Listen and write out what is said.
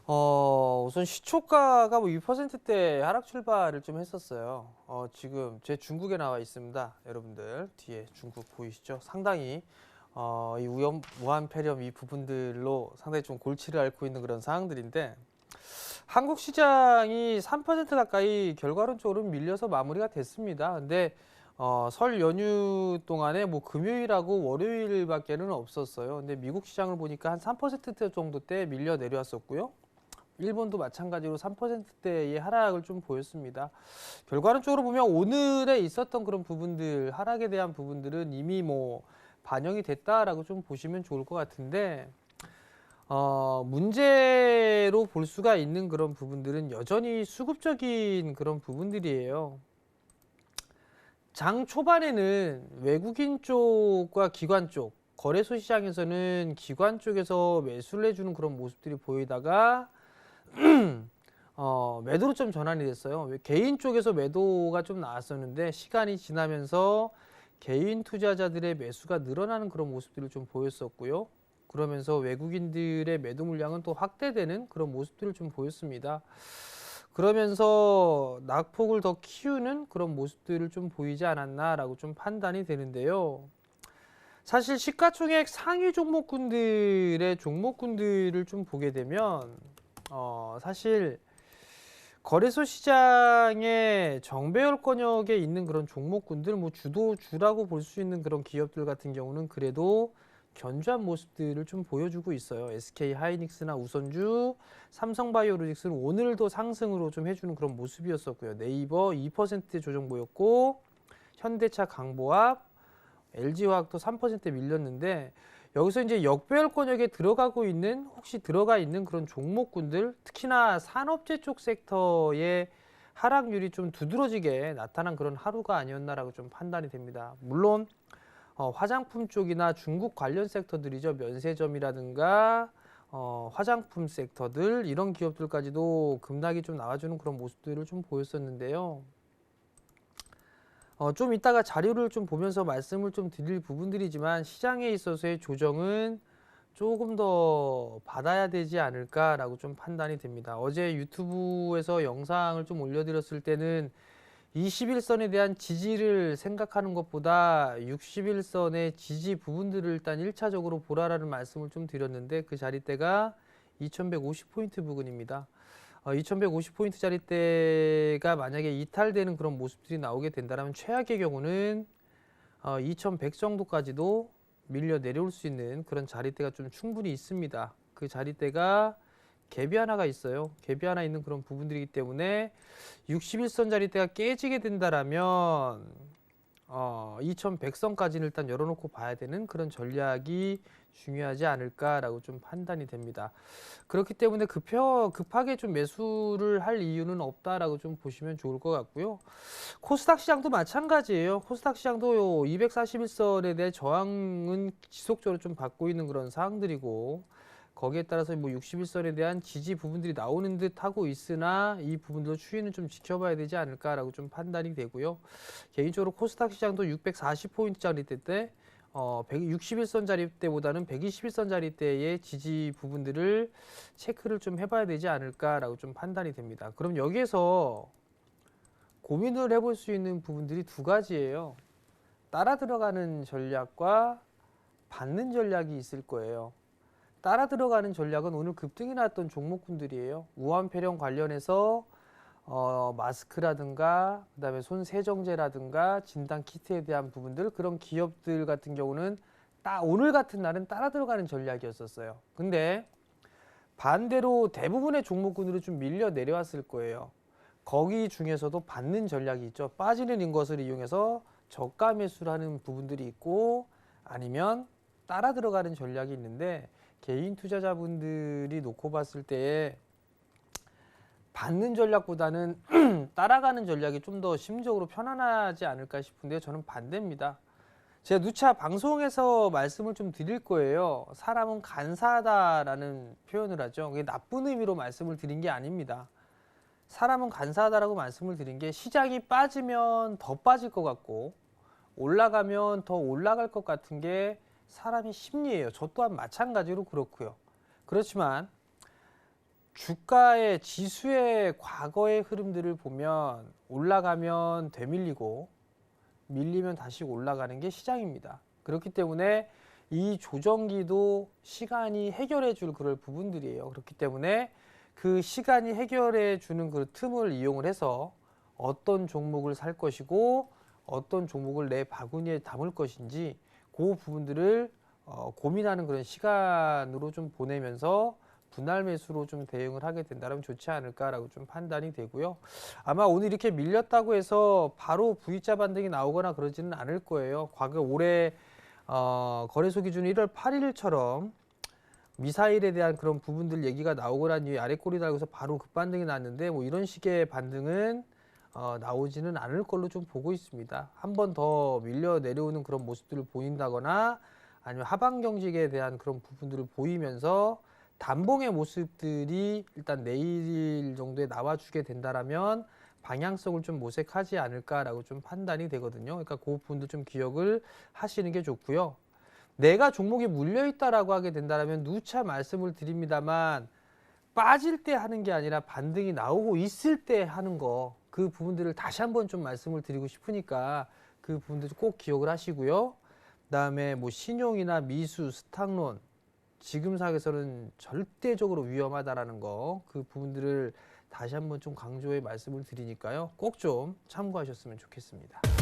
우선 시초가가 뭐 2%대 하락 출발을 좀 했었어요. 지금 제 중국에 나와 있습니다. 여러분들 뒤에 중국 보이시죠? 상당히 이 무한폐렴 이 부분들로 상당히 좀 골치를 앓고 있는 그런 상황들인데 한국 시장이 3% 가까이 결과론적으로 밀려서 마무리가 됐습니다. 근데 설 연휴 동안에 뭐 금요일하고 월요일밖에는 없었어요. 근데 미국 시장을 보니까 한 3% 정도 때 밀려 내려왔었고요. 일본도 마찬가지로 3%대의 하락을 좀 보였습니다. 결과론적으로 보면 오늘에 있었던 그런 부분들, 하락에 대한 부분들은 이미 뭐 반영이 됐다라고 좀 보시면 좋을 것 같은데, 문제로 볼 수가 있는 그런 부분들은 여전히 수급적인 그런 부분들이에요. 장 초반에는 외국인 쪽과 기관 쪽, 거래소 시장에서는 기관 쪽에서 매수를 해주는 그런 모습들이 보이다가 매도로 좀 전환이 됐어요. 개인 쪽에서 매도가 좀 나왔었는데 시간이 지나면서 개인 투자자들의 매수가 늘어나는 그런 모습들을 좀 보였었고요. 그러면서 외국인들의 매도 물량은 또 확대되는 그런 모습들을 좀 보였습니다. 그러면서 낙폭을 더 키우는 그런 모습들을 좀 보이지 않았나라고 좀 판단이 되는데요. 사실 시가총액 상위 종목군들의 종목군들을 좀 보게 되면 사실 거래소 시장의 정배열권역에 있는 그런 종목군들, 뭐 주라고 볼 수 있는 그런 기업들 같은 경우는 그래도 견조한 모습들을 좀 보여주고 있어요. SK 하이닉스나 우선주, 삼성바이오로직스는 오늘도 상승으로 좀 해주는 그런 모습이었었고요. 네이버 2% 조정 보였고, 현대차 강보합, LG화학도 3% 밀렸는데 여기서 이제 역배열권역에 들어가고 있는 혹시 들어가 있는 그런 종목군들 특히나 산업재 쪽 섹터의 하락률이 좀 두드러지게 나타난 그런 하루가 아니었나라고 좀 판단이 됩니다. 물론 화장품 쪽이나 중국 관련 섹터들이죠. 면세점이라든가 화장품 섹터들 이런 기업들까지도 급락이 좀 나와주는 그런 모습들을 좀 보였었는데요. 좀 이따가 자료를 좀 보면서 말씀을 좀 드릴 부분들이지만 시장에 있어서의 조정은 조금 더 받아야 되지 않을까라고 좀 판단이 됩니다. 어제 유튜브에서 영상을 좀 올려드렸을 때는 21선에 대한 지지를 생각하는 것보다 61선의 지지 부분들을 일단 1차적으로 보라라는 말씀을 좀 드렸는데 그 자리대가 2150포인트 부근입니다. 2150포인트짜리대가 만약에 이탈되는 그런 모습들이 나오게 된다면 최악의 경우는 2100 정도까지도 밀려 내려올 수 있는 그런 자리대가 좀 충분히 있습니다. 그 자리대가 갭이 하나가 있어요. 갭이 하나 있는 그런 부분들이기 때문에 61선 자리대가 깨지게 된다라면 2100선까지는 일단 열어놓고 봐야 되는 그런 전략이 중요하지 않을까라고 좀 판단이 됩니다. 그렇기 때문에 급하게 좀 매수를 할 이유는 없다라고 좀 보시면 좋을 것 같고요. 코스닥 시장도 마찬가지예요. 코스닥 시장도 241선에 대해 저항은 지속적으로 좀 받고 있는 그런 상황들이고 거기에 따라서 뭐 61선에 대한 지지 부분들이 나오는 듯 하고 있으나 이 부분도 추이는 좀 지켜봐야 되지 않을까라고 좀 판단이 되고요. 개인적으로 코스닥 시장도 640포인트짜리 때 161선 자리대보다는 121선 자리대의 지지 부분들을 체크를 좀 해봐야 되지 않을까라고 좀 판단이 됩니다. 그럼 여기에서 고민을 해볼 수 있는 부분들이 두 가지예요. 따라 들어가는 전략과 받는 전략이 있을 거예요. 따라 들어가는 전략은 오늘 급등이 나왔던 종목군들이에요. 우한폐렴 관련해서 마스크라든가 그다음에 손 세정제라든가 진단 키트에 대한 부분들 그런 기업들 같은 경우는 오늘 같은 날은 따라 들어가는 전략이었었어요. 근데 반대로 대부분의 종목군들은 좀 밀려 내려왔을 거예요. 거기 중에서도 받는 전략이 있죠. 빠지는 인것을 이용해서 저가 매수를 하는 부분들이 있고 아니면 따라 들어가는 전략이 있는데 개인 투자자분들이 놓고 봤을 때 받는 전략보다는 따라가는 전략이 좀 더 심적으로 편안하지 않을까 싶은데 저는 반대입니다. 제가 누차 방송에서 말씀을 좀 드릴 거예요. 사람은 간사하다라는 표현을 하죠. 그게 나쁜 의미로 말씀을 드린 게 아닙니다. 사람은 간사하다라고 말씀을 드린 게 시장이 빠지면 더 빠질 것 같고 올라가면 더 올라갈 것 같은 게 사람의 심리예요. 저 또한 마찬가지로 그렇고요. 그렇지만 주가의 지수의 과거의 흐름들을 보면 올라가면 되밀리고 밀리면 다시 올라가는 게 시장입니다. 그렇기 때문에 이 조정기도 시간이 해결해 줄 그럴 부분들이에요. 그렇기 때문에 그 시간이 해결해 주는 그 틈을 이용을 해서 어떤 종목을 살 것이고 어떤 종목을 내 바구니에 담을 것인지 그 부분들을 고민하는 그런 시간으로 좀 보내면서 분할 매수로 좀 대응을 하게 된다면 좋지 않을까라고 좀 판단이 되고요. 아마 오늘 이렇게 밀렸다고 해서 바로 V자 반등이 나오거나 그러지는 않을 거예요. 과거 올해 거래소 기준 1월 8일처럼 미사일에 대한 그런 부분들 얘기가 나오고 난 뒤에 아래 꼬리 달고서 바로 급반등이 났는데 뭐 이런 식의 반등은 나오지는 않을 걸로 좀 보고 있습니다. 한 번 더 밀려 내려오는 그런 모습들을 보인다거나 아니면 하방 경직에 대한 그런 부분들을 보이면서 단봉의 모습들이 일단 내일 정도에 나와주게 된다라면 방향성을 좀 모색하지 않을까라고 좀 판단이 되거든요. 그러니까 그 부분도 좀 기억을 하시는 게 좋고요. 내가 종목이 물려있다라고 하게 된다면 누차 말씀을 드립니다만 빠질 때 하는 게 아니라 반등이 나오고 있을 때 하는 거, 그 부분들을 다시 한번 좀 말씀을 드리고 싶으니까 그 부분들 꼭 기억을 하시고요. 그다음에 뭐 신용이나 미수, 스탁론 지금 상황에서는 절대적으로 위험하다라는 거, 그 부분들을 다시 한번 좀 강조해 말씀을 드리니까요. 꼭 좀 참고하셨으면 좋겠습니다.